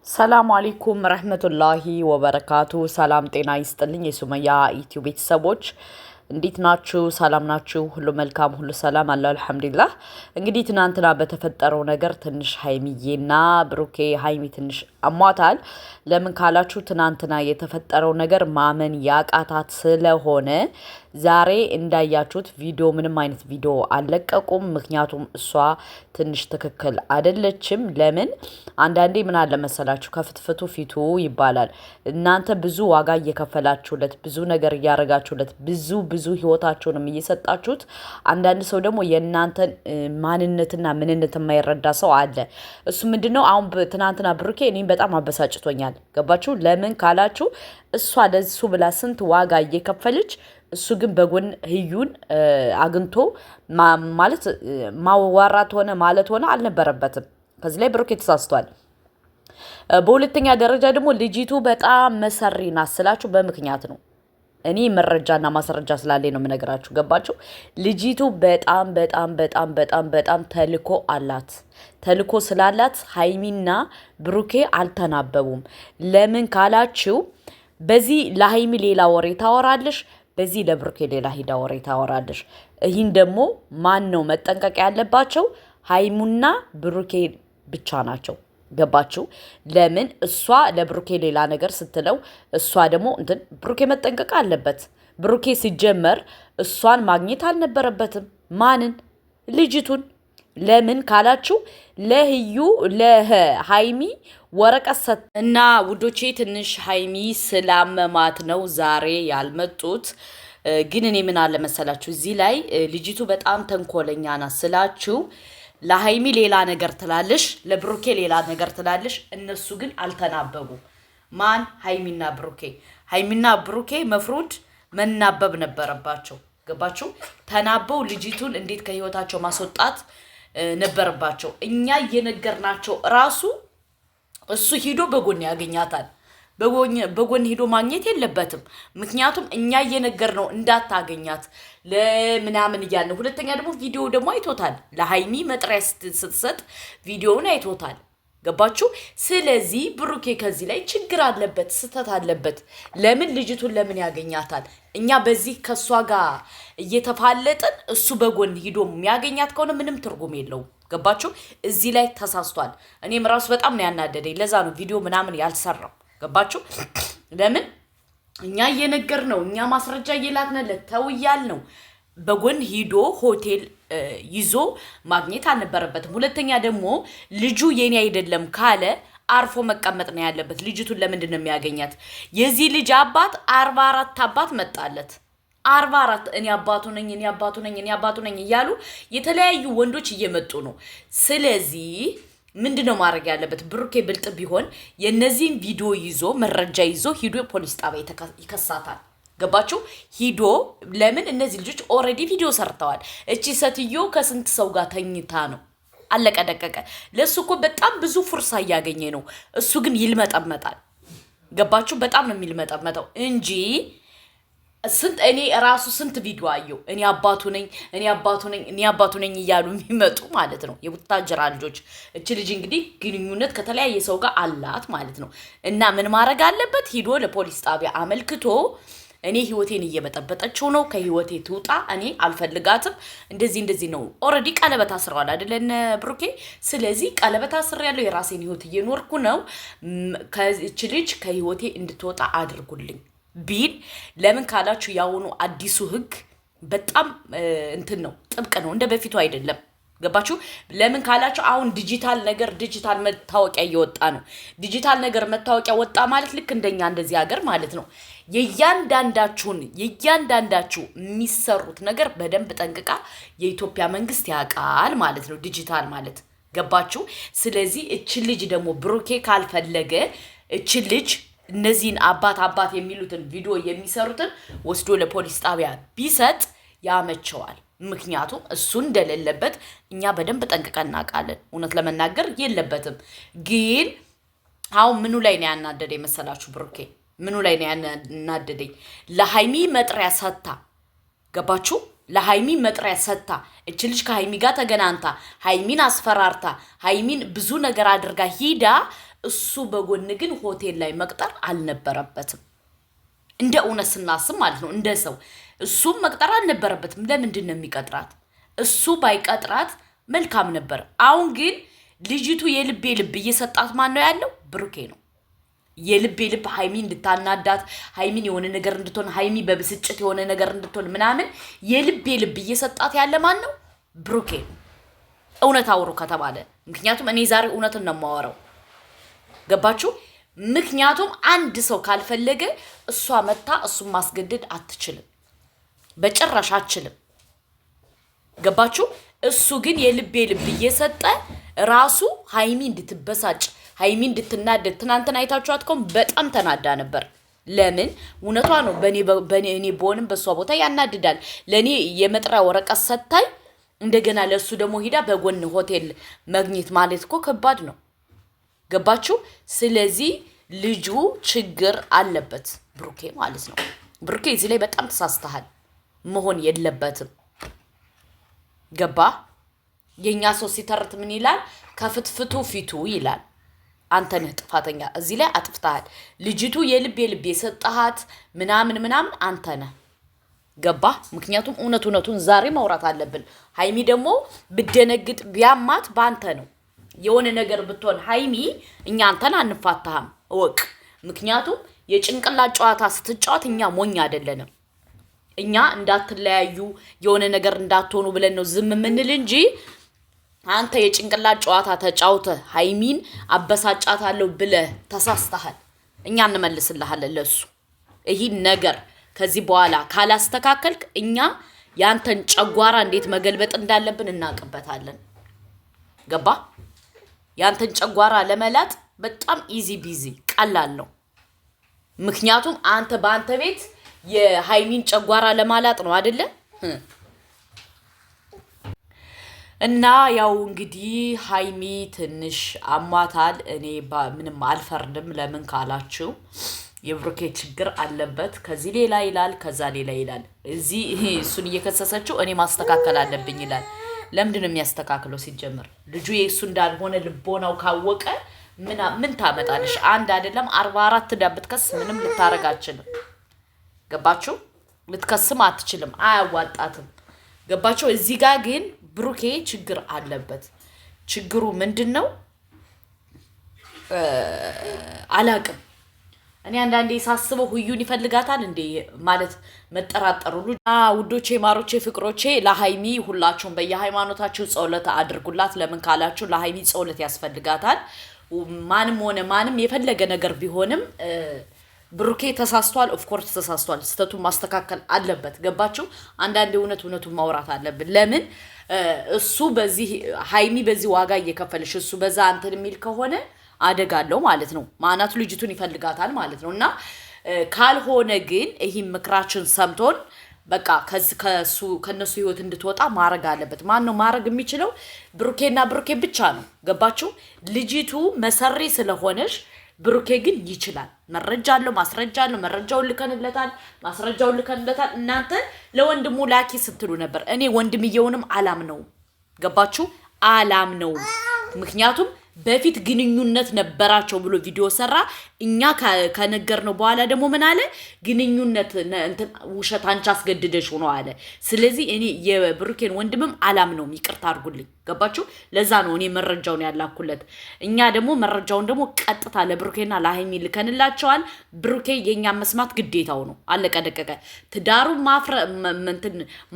ሰላም አለይኩም ረህመቱላሂ ወበረካቱ። ሰላም ጤና ይስጥልኝ የሱመያ ዩቲዩብ ቤተሰቦች እንዴት ናችሁ? ሰላም ናችሁ? ሁሉ መልካም፣ ሁሉ ሰላም አለ አልሐምዱሊላህ። እንግዲህ ትናንትና በተፈጠረው ነገር ትንሽ ሀይሚዬና ብሩኬ ሀይሚ ትንሽ አሟታል። ለምን ካላችሁ ትናንትና የተፈጠረው ነገር ማመን ያቃታት ስለሆነ ዛሬ እንዳያችሁት ቪዲዮ ምንም አይነት ቪዲዮ አልለቀቁም። ምክንያቱም እሷ ትንሽ ትክክል አይደለችም። ለምን አንዳንዴ ምን አለ መሰላችሁ ከፍትፍቱ ፊቱ ይባላል። እናንተ ብዙ ዋጋ እየከፈላችሁለት ብዙ ነገር እያረጋችሁለት ብዙ ህይወታችሁንም እየሰጣችሁት፣ አንዳንድ ሰው ደግሞ የእናንተን ማንነትና ምንነት የማይረዳ ሰው አለ። እሱ ምንድነው አሁን ትናንትና ብሩኬ እኔም በጣም አበሳጭቶኛል። ገባችሁ? ለምን ካላችሁ እሷ ለሱ ብላ ስንት ዋጋ እየከፈለች እሱ ግን በጎን ህዩን አግኝቶ ማለት ማዋራት ሆነ ማለት ሆነ አልነበረበትም። ከዚህ ላይ ብሩኬ ተሳስቷል። በሁለተኛ ደረጃ ደግሞ ልጅቱ በጣም መሰሪ ናት ስላችሁ በምክንያት ነው። እኔ መረጃና ማስረጃ ስላለኝ ነው የምነግራችሁ። ገባችሁ? ልጅቱ በጣም ተልኮ አላት። ተልኮ ስላላት ሀይሚና ብሩኬ አልተናበቡም። ለምን ካላችሁ በዚህ ለሀይሚ ሌላ ወሬ ታወራለሽ፣ በዚህ ለብሩኬ ሌላ ሂዳ ወሬ ታወራለሽ። ይህን ደግሞ ማን ነው መጠንቀቅ ያለባቸው? ሀይሙና ብሩኬ ብቻ ናቸው። ገባችሁ? ለምን እሷ ለብሩኬ ሌላ ነገር ስትለው እሷ ደግሞ እንትን ብሩኬ መጠንቀቅ አለበት። ብሩኬ ሲጀመር እሷን ማግኘት አልነበረበትም። ማንን? ልጅቱን። ለምን ካላችሁ ለሀይሚ ወረቀት ሰጥ እና ውዶቼ ትንሽ ሀይሚ ስላመማት ነው ዛሬ ያልመጡት። ግን እኔ ምን አለ መሰላችሁ እዚህ ላይ ልጅቱ በጣም ተንኮለኛ ናት ስላችሁ ለሀይሚ ሌላ ነገር ትላለሽ፣ ለብሩኬ ሌላ ነገር ትላለሽ። እነሱ ግን አልተናበቡ። ማን? ሀይሚና ብሩኬ። ሀይሚና ብሩኬ መፍሩድ መናበብ ነበረባቸው። ገባችሁ? ተናበው ልጅቱን እንዴት ከህይወታቸው ማስወጣት ነበረባቸው። እኛ እየነገርናቸው ራሱ እሱ ሂዶ በጎን ያገኛታል። በጎን ሂዶ ማግኘት የለበትም። ምክንያቱም እኛ እየነገር ነው እንዳታገኛት ለምናምን እያለ። ሁለተኛ ደግሞ ቪዲዮ ደግሞ አይቶታል። ለሀይሚ መጥሪያ ስትሰጥ ቪዲዮውን አይቶታል። ገባችሁ? ስለዚህ ብሩኬ ከዚህ ላይ ችግር አለበት፣ ስተት አለበት። ለምን ልጅቱን ለምን ያገኛታል? እኛ በዚህ ከእሷ ጋር እየተፋለጥን እሱ በጎን ሂዶ የሚያገኛት ከሆነ ምንም ትርጉም የለውም። ገባችሁ? እዚህ ላይ ተሳስቷል። እኔም ራሱ በጣም ነው ያናደደኝ። ለዛ ነው ቪዲዮ ምናምን ያልሰራው። ገባችሁ? ለምን እኛ እየነገር ነው፣ እኛ ማስረጃ እየላክንለት ተውያል ነው። በጎን ሂዶ ሆቴል ይዞ ማግኘት አልነበረበትም። ሁለተኛ ደግሞ ልጁ የኔ አይደለም ካለ አርፎ መቀመጥ ነው ያለበት። ልጅቱን ለምንድን ነው የሚያገኛት? የዚህ ልጅ አባት 44 አባት መጣለት። 44 እኔ አባቱ ነኝ እያሉ የተለያዩ ወንዶች እየመጡ ነው። ስለዚህ ምንድነው ማድረግ ያለበት? ብሩኬ ብልጥ ቢሆን የነዚህን ቪዲዮ ይዞ መረጃ ይዞ ሂዶ ፖሊስ ጣቢያ ይከሳታል። ገባችሁ? ሂዶ ለምን እነዚህ ልጆች ኦልሬዲ ቪዲዮ ሰርተዋል። እቺ ሴትዮ ከስንት ሰው ጋር ተኝታ ነው። አለቀ ደቀቀ። ለሱ እኮ በጣም ብዙ ፍርሳ እያገኘ ነው። እሱ ግን ይልመጠመጣል። ገባችሁ? በጣም ነው የሚልመጠመጠው እንጂ እኔ ራሱ ስንት ቪዲዮ አየሁ። እኔ አባቱ ነኝ እያሉ የሚመጡ ማለት ነው የቡታጀራ ልጆች። እቺ ልጅ እንግዲህ ግንኙነት ከተለያየ ሰው ጋር አላት ማለት ነው። እና ምን ማድረግ አለበት? ሂዶ ለፖሊስ ጣቢያ አመልክቶ እኔ ህይወቴን እየበጠበጠችው ነው፣ ከህይወቴ ትውጣ፣ እኔ አልፈልጋትም፣ እንደዚህ ነው። ኦልሬዲ ቀለበት አስረዋል አይደለን ብሩኬ? ስለዚህ ቀለበት አስሬያለሁ፣ የራሴን ህይወት እየኖርኩ ነው፣ ከእቺ ልጅ ከህይወቴ እንድትወጣ አድርጉልኝ ቢል። ለምን ካላችሁ ያሁኑ አዲሱ ህግ በጣም እንትን ነው፣ ጥብቅ ነው፣ እንደ በፊቱ አይደለም። ገባችሁ? ለምን ካላችሁ አሁን ዲጂታል መታወቂያ እየወጣ ነው። ዲጂታል ነገር መታወቂያ ወጣ ማለት ልክ እንደኛ እንደዚህ ሀገር ማለት ነው። የእያንዳንዳችሁ የሚሰሩት ነገር በደንብ ጠንቅቃ የኢትዮጵያ መንግስት ያውቃል ማለት ነው፣ ዲጂታል ማለት። ገባችሁ? ስለዚህ እችን ልጅ ደግሞ ብሩኬ ካልፈለገ እችን ልጅ እነዚህን አባት የሚሉትን ቪዲዮ የሚሰሩትን ወስዶ ለፖሊስ ጣቢያ ቢሰጥ ያመቸዋል። ምክንያቱም እሱ እንደሌለበት እኛ በደንብ ጠንቅቀን እናውቃለን። እውነት ለመናገር የለበትም። ግን አሁን ምኑ ላይ ነው ያናደደኝ መሰላችሁ? ብሩኬ ምኑ ላይ ነው ያናደደኝ? ለሀይሚ መጥሪያ ሰታ። ገባችሁ? ለሀይሚ መጥሪያ ሰታ እች ልጅ ከሀይሚ ጋር ተገናንታ ሀይሚን አስፈራርታ ሀይሚን ብዙ ነገር አድርጋ ሂዳ እሱ በጎን ግን ሆቴል ላይ መቅጠር አልነበረበትም። እንደ እውነት ስናስብ ማለት ነው። እንደ ሰው እሱም መቅጠር አልነበረበትም። ለምንድን ነው የሚቀጥራት? እሱ ባይቀጥራት መልካም ነበር። አሁን ግን ልጅቱ የልቤ ልብ እየሰጣት ማን ነው ያለው? ብሩኬ ነው። የልቤ ልብ ሃይሚን እንድታናዳት፣ ሃይሚን የሆነ ነገር እንድትሆን፣ ሃይሚ በብስጭት የሆነ ነገር እንድትሆን ምናምን የልቤ ልብ እየሰጣት ያለ ማን ነው? ብሩኬ ነው። እውነት አውሩ ከተባለ ምክንያቱም እኔ ዛሬ እውነትን ነው የማወራው። ገባችሁ? ምክንያቱም አንድ ሰው ካልፈለገ እሷ መታ እሱን ማስገደድ አትችልም፣ በጭራሽ አትችልም። ገባችሁ? እሱ ግን የልቤ ልብ እየሰጠ ራሱ ሃይሚ እንድትበሳጭ፣ ሃይሚ እንድትናደድ። ትናንትና አይታችኋት ከሆነ በጣም ተናዳ ነበር። ለምን? እውነቷ ነው። እኔ በሆንም በሷ ቦታ ያናድዳል። ለኔ የመጥሪያ ወረቀት ሰታይ እንደገና ለሱ ደግሞ ሂዳ በጎን ሆቴል መግኘት ማለት እኮ ከባድ ነው። ገባችሁ? ስለዚህ ልጁ ችግር አለበት፣ ብሩኬ ማለት ነው። ብሩኬ እዚህ ላይ በጣም ተሳስተሃል፣ መሆን የለበትም። ገባ? የኛ ሰው ሲተርት ምን ይላል? ከፍትፍቱ ፊቱ ይላል። አንተ ነህ ጥፋተኛ፣ እዚህ ላይ አጥፍተሃል። ልጅቱ የልብ የሰጠሃት ምናምን አንተ ነህ። ገባ? ምክንያቱም እውነቱን ዛሬ ማውራት አለብን። ሃይሚ ደግሞ ብደነግጥ ቢያማት ባንተ ነው። የሆነ ነገር ብትሆን ሃይሚ እኛ አንተን አንፋታህም እወቅ። ምክንያቱም የጭንቅላት ጨዋታ ስትጫወት እኛ ሞኝ አይደለንም። እኛ እንዳትለያዩ የሆነ ነገር እንዳትሆኑ ብለን ነው ዝም የምንል እንጂ አንተ የጭንቅላት ጨዋታ ተጫውተህ ሃይሚን አበሳጫታለሁ ብለህ ተሳስተሃል። እኛ እንመልስልሃለን ለሱ። ይህን ነገር ከዚህ በኋላ ካላስተካከልክ እኛ ያንተን ጨጓራ እንዴት መገልበጥ እንዳለብን እናውቅበታለን። ገባ? ያንተን ጨጓራ ለመላጥ በጣም ኢዚ ቢዚ ቀላል ነው። ምክንያቱም አንተ በአንተ ቤት የሃይሚን ጨጓራ ለማላጥ ነው አይደለ? እና ያው እንግዲህ ሃይሚ ትንሽ አሟታል። እኔ ምንም አልፈርድም። ለምን ካላችሁ የብሩኬ ችግር አለበት። ከዚህ ሌላ ይላል፣ ከዛ ሌላ ይላል። እዚህ እሱን እየከሰሰችው እኔ ማስተካከል አለብኝ ይላል። ለምንድን ነው የሚያስተካክለው? ሲጀምር ልጁ የእሱ እንዳልሆነ ልቦናው ካወቀ ምን ታመጣለሽ? አንድ አይደለም 44 ብትከስ ምንም ልታረግ አትችልም። ገባችሁ? ልትከስም አትችልም፣ አያዋጣትም። ገባችሁ? እዚህ ጋር ግን ብሩኬ ችግር አለበት። ችግሩ ምንድን ነው? አላቅም። እኔ አንዳንዴ ሳስበው ሁዩን ይፈልጋታል እንዴ ማለት መጠራጠሩ። ውዶቼ፣ ማሮቼ፣ ፍቅሮቼ ለሃይሚ ሁላችሁም በየሃይማኖታችሁ ጸሎት አድርጉላት። ለምን ካላችሁ ለሃይሚ ጸሎት ያስፈልጋታል። ማንም ሆነ ማንም የፈለገ ነገር ቢሆንም ብሩኬ ተሳስቷል። ኦፍኮርስ ተሳስቷል። ስተቱን ማስተካከል አለበት። ገባችሁ? አንዳንዴ እውነቱን ማውራት አለብን። ለምን እሱ በዚህ ሃይሚ በዚህ ዋጋ እየከፈለሽ እሱ በዛ አንተን የሚል ከሆነ አደጋ አለው ማለት ነው። ማናቱ ልጅቱን ይፈልጋታል ማለት ነው። እና ካልሆነ ግን ይህ ምክራችን ሰምቶን በቃ ከነሱ ህይወት እንድትወጣ ማድረግ አለበት። ማን ነው ማድረግ የሚችለው? ብሩኬና ብሩኬ ብቻ ነው። ገባችሁ? ልጅቱ መሰሪ ስለሆነች ብሩኬ ግን ይችላል። መረጃ አለው፣ ማስረጃ አለው። መረጃውን ልከንለታል፣ ማስረጃውን ልከንለታል። እናንተ ለወንድሙ ላኪ ስትሉ ነበር። እኔ ወንድምየውንም አላምነውም። ገባችሁ? አላምነውም። ምክንያቱም በፊት ግንኙነት ነበራቸው ብሎ ቪዲዮ ሰራ። እኛ ከነገርነው በኋላ ደግሞ ምን አለ? ግንኙነት ውሸት አንቺ አስገድደሽ ሆኖ አለ። ስለዚህ እኔ የብሩኬን ወንድምም አላምነውም። ይቅርታ አድርጉልኝ። ገባችሁ? ለዛ ነው እኔ መረጃውን ያላኩለት። እኛ ደግሞ መረጃውን ደግሞ ቀጥታ ለብሩኬና ለሃይሚ ልከንላቸዋል። ብሩኬ የኛ መስማት ግዴታው ነው። አለቀ ደቀቀ። ትዳሩን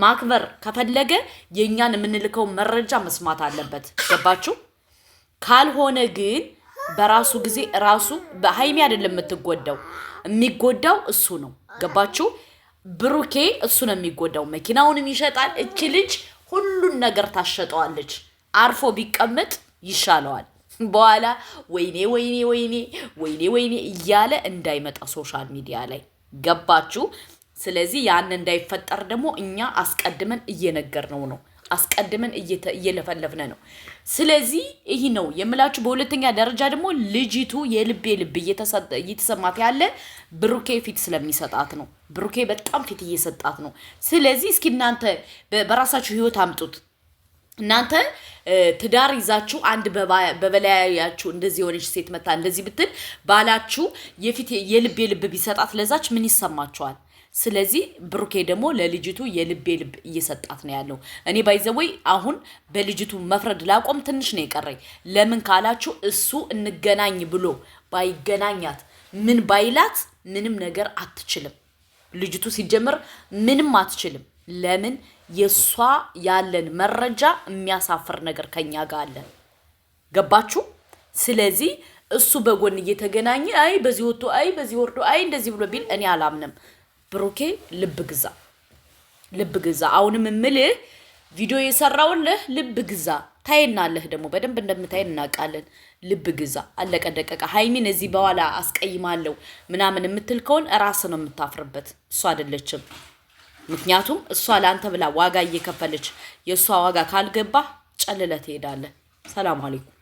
ማክበር ከፈለገ የኛን የምንልከው መረጃ መስማት አለበት። ገባችሁ? ካልሆነ ግን በራሱ ጊዜ ራሱ በሃይሚ አይደለም የምትጎዳው፣ የሚጎዳው እሱ ነው። ገባችሁ? ብሩኬ እሱ ነው የሚጎዳው። መኪናውንም ይሸጣል። እቺ ልጅ ሁሉን ነገር ታሸጠዋለች። አርፎ ቢቀመጥ ይሻለዋል። በኋላ ወይኔ እያለ እንዳይመጣ ሶሻል ሚዲያ ላይ። ገባችሁ? ስለዚህ ያን እንዳይፈጠር ደግሞ እኛ አስቀድመን እየነገርነው ነው። አስቀድመን እየለፈለፍነ ነው። ስለዚህ ይህ ነው የምላችሁ። በሁለተኛ ደረጃ ደግሞ ልጅቱ የልብ እየተሰማት ያለ ብሩኬ ፊት ስለሚሰጣት ነው። ብሩኬ በጣም ፊት እየሰጣት ነው። ስለዚህ እስኪ እናንተ በራሳችሁ ህይወት አምጡት። እናንተ ትዳር ይዛችሁ አንድ በበላያችሁ እንደዚህ የሆነች ሴት መታ እንደዚህ ብትል ባላችሁ የፊት የልብ ቢሰጣት ለዛች ምን ይሰማችኋል? ስለዚህ ብሩኬ ደግሞ ለልጅቱ የልብ እየሰጣት ነው ያለው። እኔ ባይዘወይ አሁን በልጅቱ መፍረድ ላቆም ትንሽ ነው የቀረኝ። ለምን ካላችሁ እሱ እንገናኝ ብሎ ባይገናኛት ምን ባይላት ምንም ነገር አትችልም። ልጅቱ ሲጀምር ምንም አትችልም። ለምን የሷ ያለን መረጃ የሚያሳፍር ነገር ከኛ ጋር አለ። ገባችሁ? ስለዚህ እሱ በጎን እየተገናኘ አይ በዚህ ወጥቶ አይ በዚህ ወርዶ አይ እንደዚህ ብሎ ቢል እኔ አላምንም። ብሩኬ ልብ ግዛ። አሁንም እምልህ ቪዲዮ የሰራውልህ ልብ ግዛ። ታይናለህ ደግሞ በደንብ እንደምታይን እናውቃለን። ልብ ግዛ። አለቀ ደቀቀ። ሃይሚን እዚህ በኋላ አስቀይማለሁ ምናምን የምትል ከሆነ ራስ ነው የምታፍርበት፣ እሷ አይደለችም። ምክንያቱም እሷ ለአንተ ብላ ዋጋ እየከፈለች የእሷ ዋጋ ካልገባ ጨልለህ ትሄዳለህ። ሰላም አለይኩም።